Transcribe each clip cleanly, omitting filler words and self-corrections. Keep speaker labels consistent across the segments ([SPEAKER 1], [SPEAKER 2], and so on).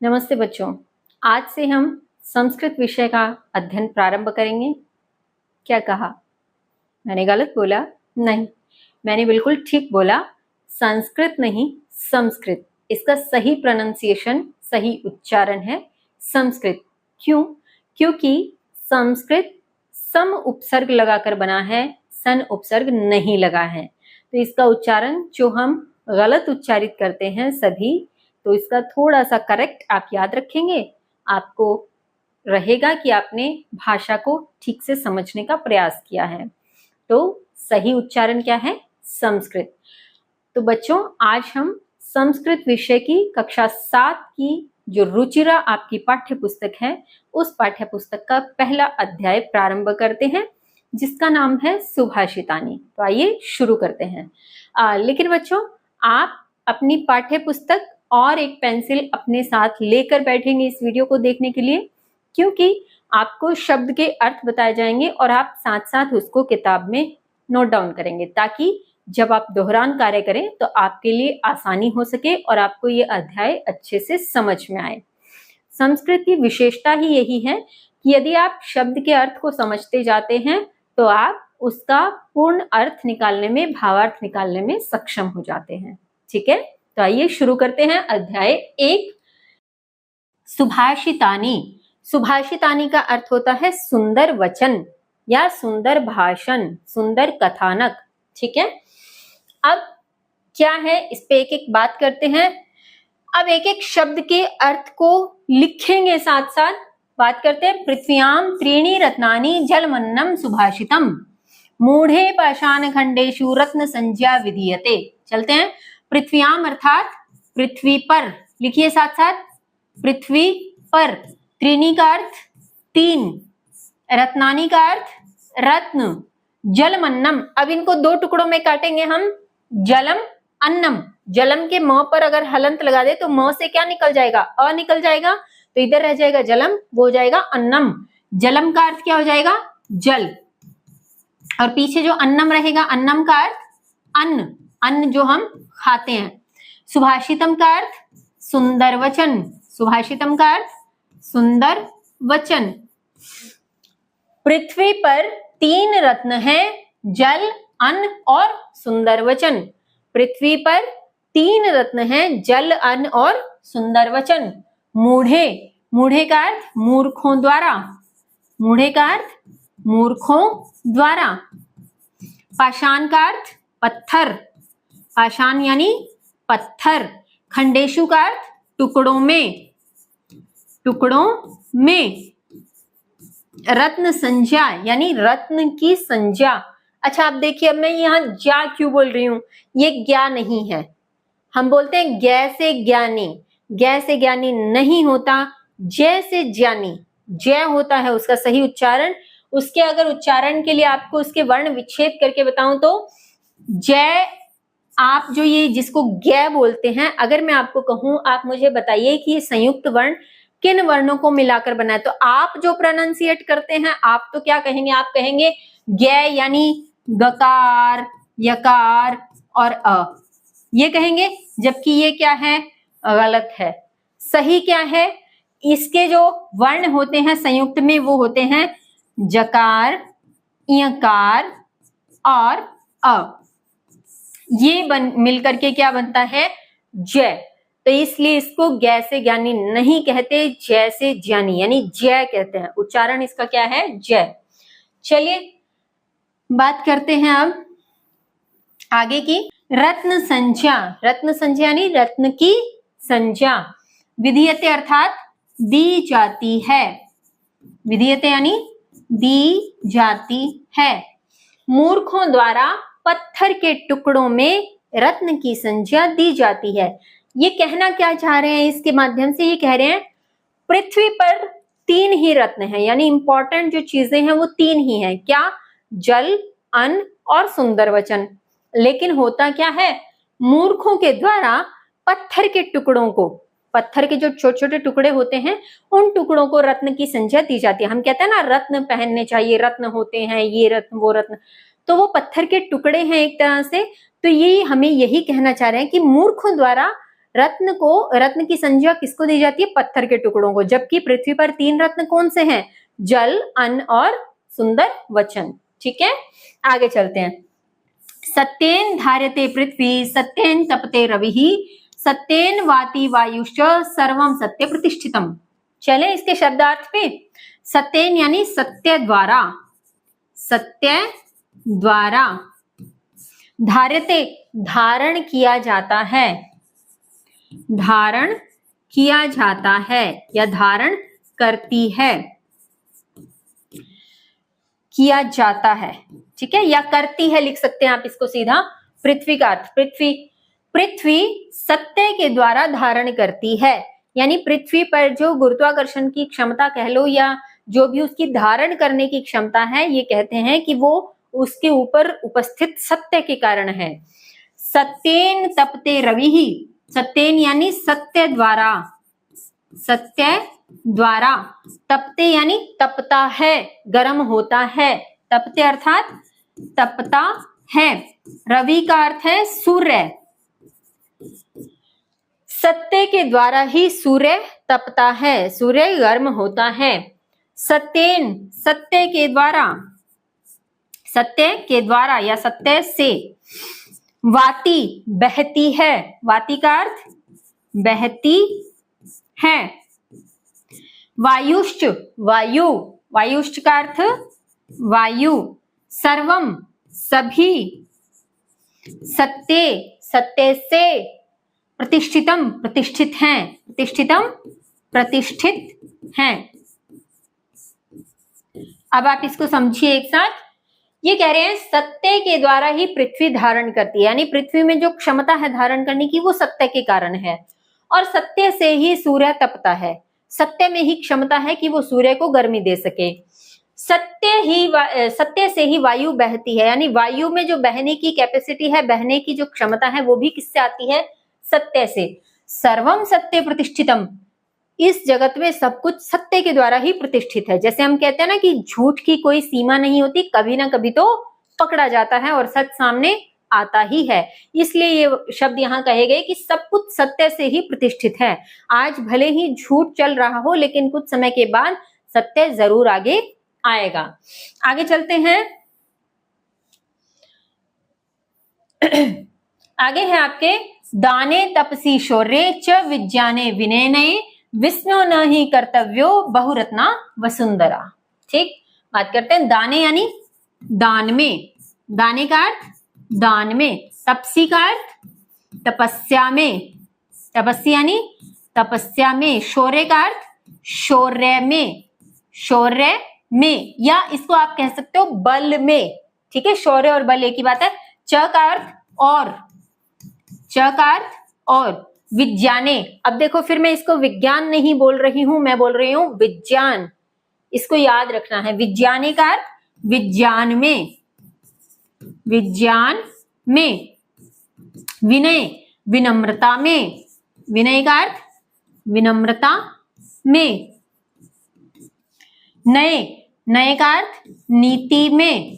[SPEAKER 1] नमस्ते बच्चों, आज से हम संस्कृत विषय का अध्ययन प्रारंभ करेंगे। क्या कहा? मैंने गलत बोला? नहीं, मैंने बिल्कुल ठीक बोला। संस्कृत नहीं, संस्कृत। इसका सही प्रोनाउंसिएशन, सही उच्चारण है संस्कृत। क्यों? क्योंकि संस्कृत सम उपसर्ग लगाकर बना है, सन उपसर्ग नहीं लगा है। तो इसका उच्चारण जो हम गलत उच्चारित करते हैं सभी, तो इसका थोड़ा सा करेक्ट आप याद रखेंगे। आपको रहेगा कि आपने भाषा को ठीक से समझने का प्रयास किया है। तो सही उच्चारण क्या है? संस्कृत। तो बच्चों, आज हम संस्कृत विषय की कक्षा 7 की जो रुचिरा आपकी पाठ्य पुस्तक है, उस पाठ्य पुस्तक का पहला अध्याय प्रारंभ करते हैं, जिसका नाम है सुभाषितानी। तो आइए शुरू करते हैं। लेकिन बच्चों, आप अपनी पाठ्य पुस्तक और एक पेंसिल अपने साथ लेकर बैठेंगे इस वीडियो को देखने के लिए, क्योंकि आपको शब्द के अर्थ बताए जाएंगे और आप साथ साथ उसको किताब में नोट डाउन करेंगे, ताकि जब आप दोहरान कार्य करें तो आपके लिए आसानी हो सके और आपको ये अध्याय अच्छे से समझ में आए। संस्कृत की विशेषता ही यही है कि यदि आप शब्द के अर्थ को समझते जाते हैं तो आप उसका पूर्ण अर्थ निकालने में, भावार्थ निकालने में सक्षम हो जाते हैं। ठीक है, तो आइए शुरू करते हैं। अध्याय 1, सुभाषितानी। सुभाषितानी का अर्थ होता है सुंदर वचन या सुंदर भाषण, सुंदर कथानक। ठीक है, अब क्या है, इस पे एक एक बात करते हैं। अब एक एक शब्द के अर्थ को लिखेंगे, साथ साथ बात करते हैं। पृथ्व्याम त्रीणि रत्नानि जलमन्नम सुभाषितम मूढ़े पाषाण खंडेषु रत्न संज्ञा विधीयते। चलते हैं। पृथ्व्याम अर्थात पृथ्वी पर, लिखिए साथ साथ, पृथ्वी पर। त्रीणि का अर्थ 3, रत्नानि का अर्थ रत्न, जलमन्नम। अब इनको 2 टुकड़ों में काटेंगे हम, जलम अन्नम। जलम के म पर अगर हलंत लगा दे तो म से क्या निकल जाएगा? अ निकल जाएगा, तो इधर रह जाएगा जलम, वो हो जाएगा अन्नम। जलम का अर्थ क्या हो जाएगा? जल। और पीछे जो अन्नम रहेगा, अन्नम का अर्थ अन्न, अन्न जो हम खाते हैं। सुभाषितम का अर्थ सुंदर वचन, सुभाषितम का अर्थ सुंदर वचन। पृथ्वी पर 3 रत्न हैं, जल, अन्न और सुंदर वचन। पृथ्वी पर 3 रत्न हैं, जल, अन्न और सुंदर वचन। मूढ़े, मूढ़े का अर्थ मूर्खों द्वारा, मूढ़े का अर्थ मूर्खों द्वारा। पाषाण का अर्थ पत्थर, पाषाण यानी पत्थर। खंडेशु का अर्थ टुकड़ों में, टुकड़ों में। रत्न संज्ञा यानी रत्न की संज्ञा। अच्छा, आप देखिए, अब मैं यहाँ ज्ञा क्यों बोल रही हूं? ये ज्ञा नहीं है। हम बोलते हैं ज्ञ से ज्ञानी, ज्ञ से ज्ञानी नहीं होता, जय से ज्ञानी, जय होता है उसका सही उच्चारण। उसके अगर उच्चारण के लिए आपको उसके वर्ण विच्छेद करके बताऊं तो जय, आप जो ये जिसको ज्ञ बोलते हैं, अगर मैं आपको कहूं, आप मुझे बताइए कि संयुक्त वर्ण किन वर्णों को मिलाकर बना है, तो आप जो प्रोनाउंसिएट करते हैं, आप तो क्या कहेंगे? आप कहेंगे ज्ञ यानी गकार, यकार और अ, ये कहेंगे। जबकि ये क्या है? गलत है। सही क्या है? इसके जो वर्ण होते हैं संयुक्त में, वो होते हैं जकार, यकार और अ। ये मिलकर के क्या बनता है? जय। तो इसलिए इसको ज्ञ से ज्ञानी नहीं कहते, जय से ज्ञानी यानी जय कहते हैं। उच्चारण इसका क्या है? जय। चलिए बात करते हैं अब आगे की। रत्न संज्ञा, रत्न संज्ञा यानी रत्न की संज्ञा। विधीयते अर्थात दी जाती है, विधीयते यानी दी जाती है। मूर्खों द्वारा पत्थर के टुकड़ों में रत्न की संज्ञा दी जाती है। ये कहना क्या चाह रहे हैं इसके माध्यम से? ये कह रहे हैं पृथ्वी पर 3 ही रत्न हैं, यानी इंपॉर्टेंट जो चीजें हैं वो 3 ही हैं। क्या? जल, अन्न और सुंदर वचन। लेकिन होता क्या है? मूर्खों के द्वारा पत्थर के टुकड़ों को, पत्थर के जो छोटे छोटे टुकड़े होते हैं, उन टुकड़ों को रत्न की संज्ञा दी जाती है। हम कहते हैं ना, रत्न पहनने चाहिए, रत्न होते हैं, ये रत्न वो रत्न, तो वो पत्थर के टुकड़े हैं एक तरह से। तो ये हमें यही कहना चाह रहे हैं कि मूर्खों द्वारा रत्न की संज्ञा किसको दी जाती है? पत्थर के टुकड़ों को। जबकि पृथ्वी पर 3 रत्न कौन से हैं? जल, अन्न और सुंदर वचन। ठीक है, आगे चलते हैं। सत्येन धार्यते पृथ्वी, सत्येन तपते रविः, सत्येन वाति वायुश्च, सर्वं सत्य प्रतिष्ठितम। चले इसके शब्दार्थ पे। सत्येन यानी सत्य द्वारा, सत्य द्वारा, धार्यते धारण किया जाता है, धारण किया जाता है या धारण करती है, किया जाता है। ठीक है, या करती है लिख सकते हैं आप इसको सीधा। पृथ्वी का अर्थ, पृथ्वी सत्य के द्वारा धारण करती है, यानी पृथ्वी पर जो गुरुत्वाकर्षण की क्षमता कह लो या जो भी उसकी धारण करने की क्षमता है, ये कहते हैं कि वो उसके ऊपर उपस्थित सत्य के कारण है। सत्येन तपते रविः, सत्येन यानी सत्य द्वारा, सत्य द्वारा, तपते यानी तपता है, गर्म होता है, तपते अर्थात तपता है। रवि का अर्थ है सूर्य, सत्य के द्वारा ही सूर्य तपता है, सूर्य गर्म होता है। सत्येन सत्य के द्वारा, सत्य के द्वारा या सत्य से। वाति बहती है, वाति का अर्थ बहती है। वायुश्च वायु, वायुश्च का अर्थ वायु। सर्वम सभी, सत्य सत्य से। प्रतिष्ठितम प्रतिष्ठित हैं, प्रतिष्ठितम प्रतिष्ठित हैं। अब आप इसको समझिए एक साथ। ये कह रहे हैं सत्य के द्वारा ही पृथ्वी धारण करती है, यानी पृथ्वी में जो क्षमता है धारण करने की वो सत्य के कारण है, और सत्य से ही सूर्य तपता है, सत्य में ही क्षमता है कि वो सूर्य को गर्मी दे सके। सत्य से ही वायु बहती है, यानी वायु में जो बहने की कैपेसिटी है, बहने की जो क्षमता है, वो भी किससे आती है? सत्य से। सर्वम सत्य प्रतिष्ठितम, इस जगत में सब कुछ सत्य के द्वारा ही प्रतिष्ठित है। जैसे हम कहते हैं ना कि झूठ की कोई सीमा नहीं होती, कभी ना कभी तो पकड़ा जाता है और सच सामने आता ही है। इसलिए ये शब्द यहाँ कहे गए कि सब कुछ सत्य से ही प्रतिष्ठित है। आज भले ही झूठ चल रहा हो, लेकिन कुछ समय के बाद सत्य जरूर आगे आएगा। आगे चलते हैं। आगे है आपके दाने तपसी शौर्ये च विज्ञाने विनयने विस्मयो न ही कर्तव्यो बहुरत्ना वसुंधरा। ठीक, बात करते हैं दाने यानी दान में, दाने का अर्थ दान में, तपसी का अर्थ तपस्या में, तपस्या यानी तपस्या में, शौर्य का अर्थ शौर्य में, शौर्य में, या इसको आप कह सकते हो बल में। ठीक है, शौर्य और बल एक ही बात है। च का अर्थ और, च का अर्थ और। विज्ञाने, अब देखो फिर मैं इसको विज्ञान नहीं बोल रही हूं, मैं बोल रही हूं विज्ञान, इसको याद रखना है। विज्ञाने का अर्थ विज्ञान में, विज्ञान में। विनय विनम्रता में, विनय का अर्थ विनम्रता में। नए, नए का अर्थ नीति में,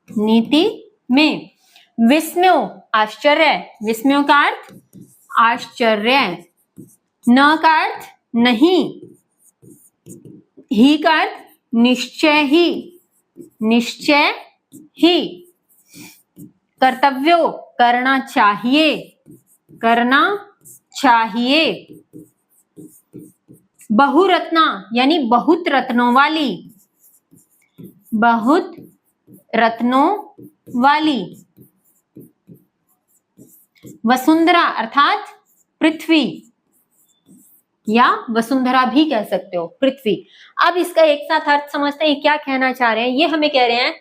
[SPEAKER 1] नीति में। विस्मयो आश्चर्य, विस्मयो का अर्थ आश्चर्य। न का अर्थ नहीं, ही का अर्थ निश्चय ही, निश्चय ही। कर्तव्यो करना चाहिए, करना चाहिए। बहुरत्ना यानी बहुत रत्नों वाली, बहुत रत्नों वाली। वसुंधरा अर्थात पृथ्वी, या वसुंधरा भी कह सकते हो, पृथ्वी। अब इसका एक साथ अर्थ समझते हैं, क्या कहना चाह रहे हैं। ये हमें कह रहे हैं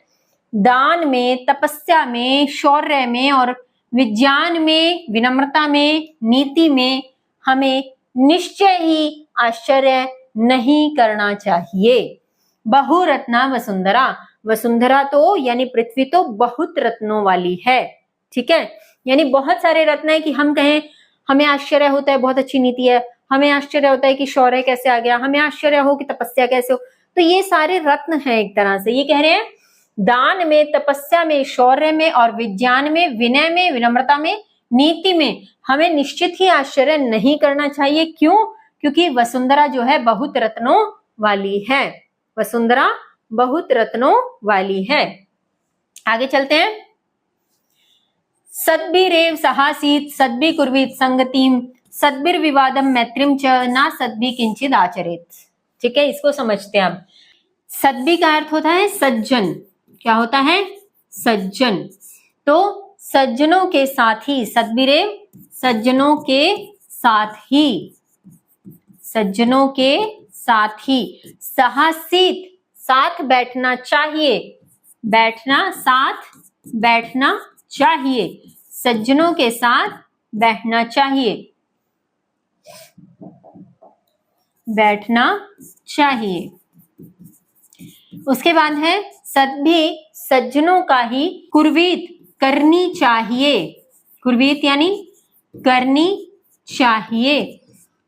[SPEAKER 1] दान में, तपस्या में, शौर्य में और विज्ञान में, विनम्रता में, नीति में हमें निश्चय ही आश्चर्य नहीं करना चाहिए। बहुरत्ना वसुंधरा, वसुंधरा तो यानी पृथ्वी तो बहुत रत्नों वाली है। ठीक है, यानी बहुत सारे रत्न है कि हम कहें हमें आश्चर्य होता है बहुत अच्छी नीति है, हमें आश्चर्य होता है कि शौर्य कैसे आ गया, हमें आश्चर्य हो कि तपस्या कैसे हो। तो ये सारे रत्न हैं एक तरह से। ये कह रहे हैं दान में, तपस्या में, शौर्य में और विज्ञान में, विनय में, विनम्रता में नीति में हमें निश्चित ही आश्चर्य नहीं करना चाहिए। क्यों? क्योंकि वसुंधरा जो है बहुत रत्नों वाली है। वसुंधरा बहुत रत्नों वाली है। आगे चलते हैं। सद्भिरेव सहासीत सद्भि कुर्वीत संगतिम सद्भिर्विवादम मैत्रिम च ना सद्भि किंचिद आचरेत। ठीक है, इसको समझते हैं अब। सद्भि का अर्थ होता है सज्जन। क्या होता है? सज्जन। तो सज्जनों के साथ ही, सद्भिरेव सज्जनों के साथ ही, सज्जनों के साथ ही, सहासीत साथ बैठना चाहिए, बैठना साथ बैठना चाहिए, सज्जनों के साथ बैठना चाहिए, बैठना चाहिए। उसके बाद है सद्भि सज्जनों का ही कुर्वीत करनी चाहिए, कुर्वीत यानी करनी चाहिए,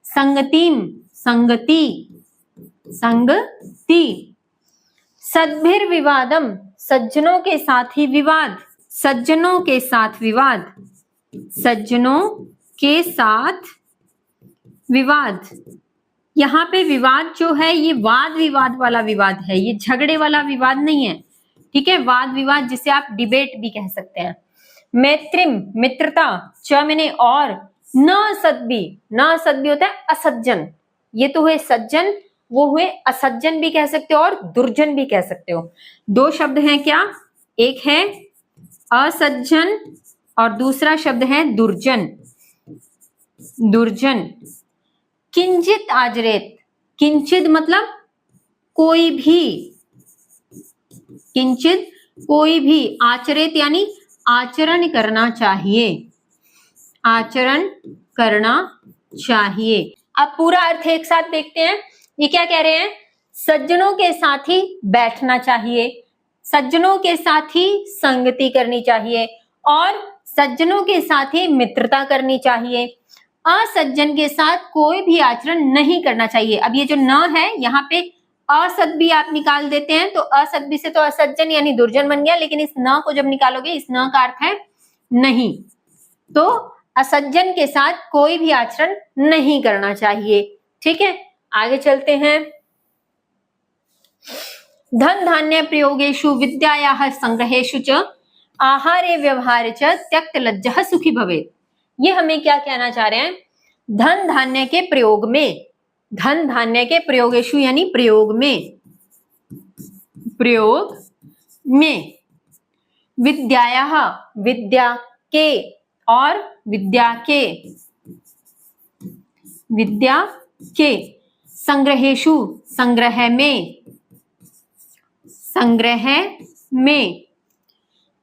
[SPEAKER 1] संगतिम संगति, संगति, सद्भिर्विवादम सज्जनों के साथ ही विवाद, सज्जनों के साथ विवाद, सज्जनों के साथ विवाद। यहाँ पे विवाद जो है ये वाद विवाद वाला विवाद है, ये झगड़े वाला विवाद नहीं है। ठीक है, वाद विवाद जिसे आप डिबेट भी कह सकते हैं। मैत्रिम मित्रता, च मैंने और, न सद्भि, न सद्भि होता है असज्जन। ये तो हुए सज्जन, वो हुए असज्जन भी कह सकते हो और दुर्जन भी कह सकते हो। दो शब्द हैं क्या? एक है असज्जन और दूसरा शब्द है दुर्जन, दुर्जन। किंचित आचरेत, किंचित मतलब कोई भी, किंचित कोई भी, आचरेत यानी आचरण करना चाहिए, आचरण करना चाहिए। अब पूरा अर्थ एक साथ देखते हैं। ये क्या कह रहे हैं? सज्जनों के साथ ही बैठना चाहिए, सज्जनों के साथ ही संगति करनी चाहिए और सज्जनों के साथ ही मित्रता करनी चाहिए। असज्जन के साथ कोई भी आचरण नहीं करना चाहिए। अब ये जो न है यहाँ पे असद्भि आप निकाल देते हैं तो असद्भि से तो असज्जन यानी दुर्जन बन गया, लेकिन इस न को जब निकालोगे इस न का अर्थ है नहीं, तो असज्जन के साथ कोई भी आचरण नहीं करना चाहिए। ठीक है, आगे चलते हैं। धन धान्य प्रयोगेषु विद्यायाः संग्रहेषु च आहारे व्यवहारे च त्यक्त लज्जः सुखी भवेत्। ये हमें क्या कहना चाह रहे हैं? धन धान्य के प्रयोग में, धन धान्य के प्रयोगेषु यानी प्रयोग में, प्रयोग में, विद्यायाः विद्या के और विद्या के, विद्या के, संग्रहेषु संग्रह में, संग्रह में,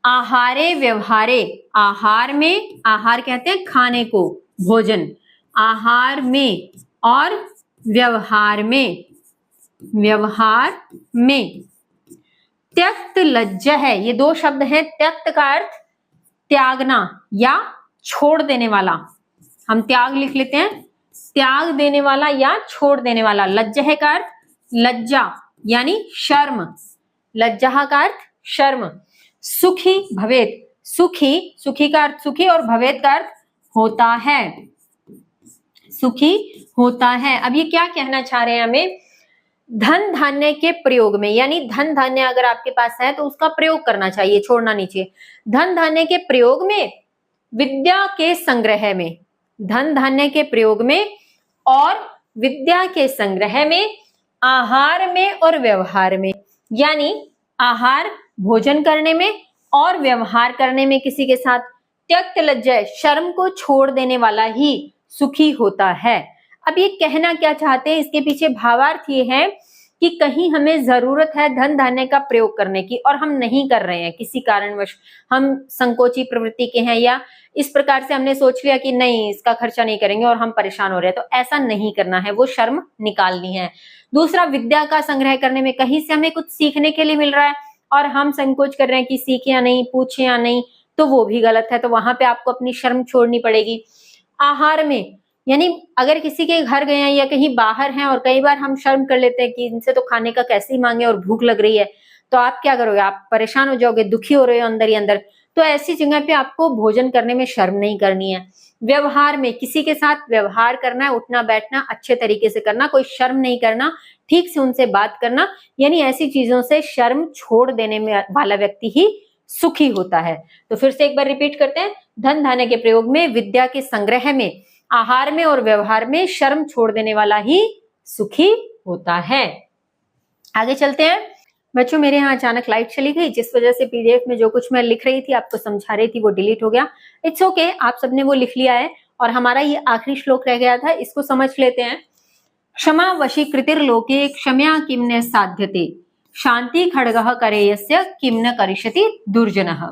[SPEAKER 1] आहारे व्यवहारे, आहार में, आहार कहते हैं खाने को, भोजन, आहार में और व्यवहार में, व्यवहार में। त्यक्त लज्ज है, ये दो शब्द हैं। त्यक्त का अर्थ त्यागना या छोड़ देने वाला, हम त्याग लिख लेते हैं, त्याग देने वाला या छोड़ देने वाला। लज्जह का अर्थ लज्जा यानी शर्म, लज्जा का अर्थ शर्म। सुखी भवेत, सुखी, सुखी का अर्थ सुखी और भवेत का अर्थ होता है, सुखी होता है। अब ये क्या कहना चाह रहे हैं हमें? धन धान्य के प्रयोग में, यानी धन धान्य अगर आपके पास है तो उसका प्रयोग करना चाहिए, छोड़ना नहीं चाहिए। धन धान्य के प्रयोग में, विद्या के संग्रह में, धन धान्य के प्रयोग में और विद्या के संग्रह में, आहार में और व्यवहार में, यानी आहार भोजन करने में और व्यवहार करने में किसी के साथ, त्यक्त लज्जा शर्म को छोड़ देने वाला ही सुखी होता है। अब ये कहना क्या चाहते हैं? इसके पीछे भावार्थ ये है कि कहीं हमें जरूरत है धन धान्य का प्रयोग करने की और हम नहीं कर रहे हैं, किसी कारणवश हम संकोची प्रवृत्ति के हैं या इस प्रकार से हमने सोच लिया कि नहीं इसका खर्चा नहीं करेंगे और हम परेशान हो रहे हैं, तो ऐसा नहीं करना है, वो शर्म निकालनी है। दूसरा, विद्या का संग्रह करने में कहीं से हमें कुछ सीखने के लिए मिल रहा है और हम संकोच कर रहे हैं कि सीखे या नहीं, पूछे या नहीं, तो वो भी गलत है, तो वहां पे आपको अपनी शर्म छोड़नी पड़ेगी। आहार में, यानी अगर किसी के घर गए हैं या कहीं बाहर हैं और कई बार हम शर्म कर लेते हैं कि इनसे तो खाने का कैसे ही मांगे और भूख लग रही है, तो आप क्या करोगे? आप परेशान हो जाओगे, दुखी हो रहे हो अंदर ही अंदर, तो ऐसी जगह पे आपको भोजन करने में शर्म नहीं करनी है। व्यवहार में किसी के साथ व्यवहार करना है, उठना बैठना अच्छे तरीके से करना, कोई शर्म नहीं करना, ठीक से उनसे बात करना, यानी ऐसी चीजों से शर्म छोड़ देने में वाला व्यक्ति ही सुखी होता है। तो फिर से एक बार रिपीट करते हैं, धन धान्य के प्रयोग में, विद्या के संग्रह में, आहार में और व्यवहार में शर्म छोड़ देने वाला ही सुखी होता है। आगे चलते हैं बच्चों। मेरे यहाँ अचानक लाइट चली गई, जिस वजह से पीडीएफ में जो कुछ मैं लिख रही थी, आपको समझा रही थी, वो डिलीट हो गया। इट्स ओके, आप सबने वो लिख लिया है और हमारा ये आखिरी श्लोक रह गया था, इसको समझ लेते हैं। क्षमा वशीकृतिर्लोके क्षम्या किम न साध्यते, शांति खड्गः करेयस्य किम न करिष्यति दुर्जनः।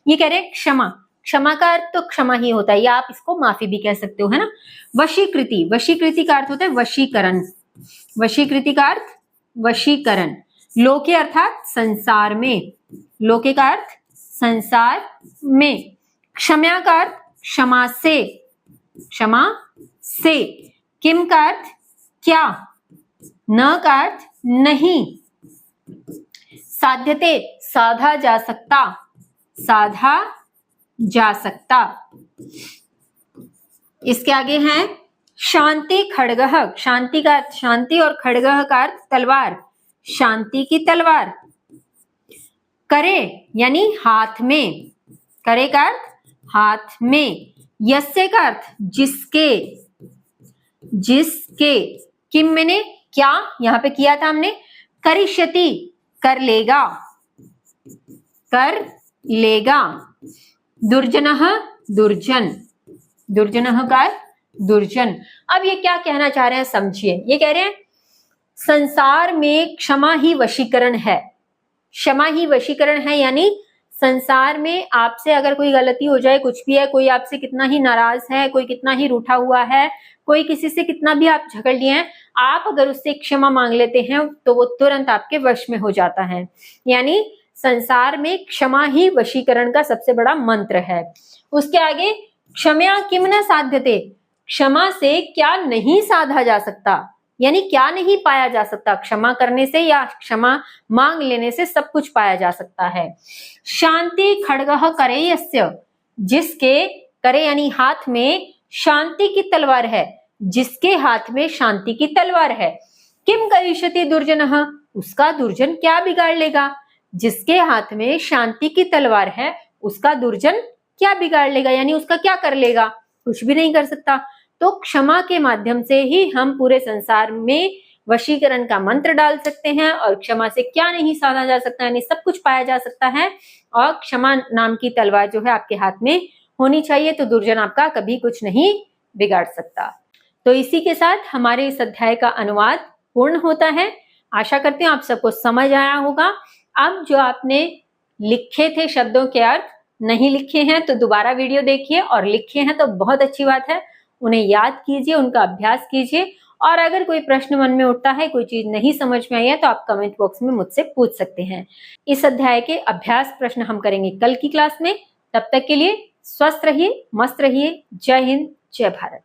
[SPEAKER 1] ये कह रहे क्षमा, क्षमा का अर्थ तो क्षमा ही होता है, या आप इसको माफी भी कह सकते हो, है ना। वशीकृति, वशीकृति का अर्थ होता है वशीकरण, वशीकृति का अर्थ वशीकरण। लोके अर्थात संसार में, लोके का अर्थ संसार में। क्षम्या का अर्थ क्षमा से, क्षमा से। किम का अर्थ क्या, न का अर्थ नहीं। साध्यते, साधा जा सकता, साधा जा सकता। इसके आगे है शांति खड्गः, शांति का अर्थ शांति और खड्गः का अर्थ तलवार, शांति की तलवार। करे यानी हाथ में, करे का अर्थ हाथ में। यस्य का अर्थ जिसके, जिसके। किम मैंने क्या यहां पे किया था हमने, करिष्यति कर लेगा, कर लेगा। दुर्जनः दुर्जन, दुर्जनः का अर्थ दुर्जन। अब ये क्या कहना चाह रहे हैं समझिए। ये कह रहे हैं संसार में क्षमा ही वशीकरण है, क्षमा ही वशीकरण है, यानी संसार में आपसे अगर कोई गलती हो जाए, कुछ भी है, कोई आपसे कितना ही नाराज है, कोई कितना ही रूठा हुआ है, कोई किसी से कितना भी आप झगड़ लिए हैं, आप अगर उससे क्षमा मांग लेते हैं तो वो तुरंत आपके वश में हो जाता है। यानी संसार में क्षमा ही वशीकरण का सबसे बड़ा मंत्र है। उसके आगे क्षम्या किम न साध्यते, क्षमा से क्या नहीं साधा जा सकता, यानी क्या नहीं पाया जा सकता। क्षमा करने से या क्षमा मांग लेने से सब कुछ पाया जा सकता है। शांति खड्गः करेयस्य, जिसके, करे यानी हाथ में, शांति की तलवार है, जिसके हाथ में शांति की तलवार है। किम करिष्यति दुर्जनः, उसका दुर्जन क्या बिगाड़ लेगा। जिसके हाथ में शांति की तलवार है, उसका दुर्जन क्या बिगाड़ लेगा, यानी उसका क्या कर लेगा, कुछ भी नहीं कर सकता। तो क्षमा के माध्यम से ही हम पूरे संसार में वशीकरण का मंत्र डाल सकते हैं, और क्षमा से क्या नहीं साधा जा सकता, यानी सब कुछ पाया जा सकता है। और क्षमा नाम की तलवार जो है आपके हाथ में होनी चाहिए, तो दुर्जन आपका कभी कुछ नहीं बिगाड़ सकता। तो इसी के साथ हमारे इस अध्याय का अनुवाद पूर्ण होता है। आशा करती हूँ आप सबको समझ आया होगा। अब जो आपने लिखे थे शब्दों के अर्थ, नहीं लिखे हैं तो दोबारा वीडियो देखिए, और लिखे हैं तो बहुत अच्छी बात है, उन्हें याद कीजिए, उनका अभ्यास कीजिए। और अगर कोई प्रश्न मन में उठता है, कोई चीज नहीं समझ में आई है, तो आप कमेंट बॉक्स में मुझसे पूछ सकते हैं। इस अध्याय के अभ्यास प्रश्न हम करेंगे कल की क्लास में। तब तक के लिए स्वस्थ रहिए, मस्त रहिए। जय हिंद, जय भारत।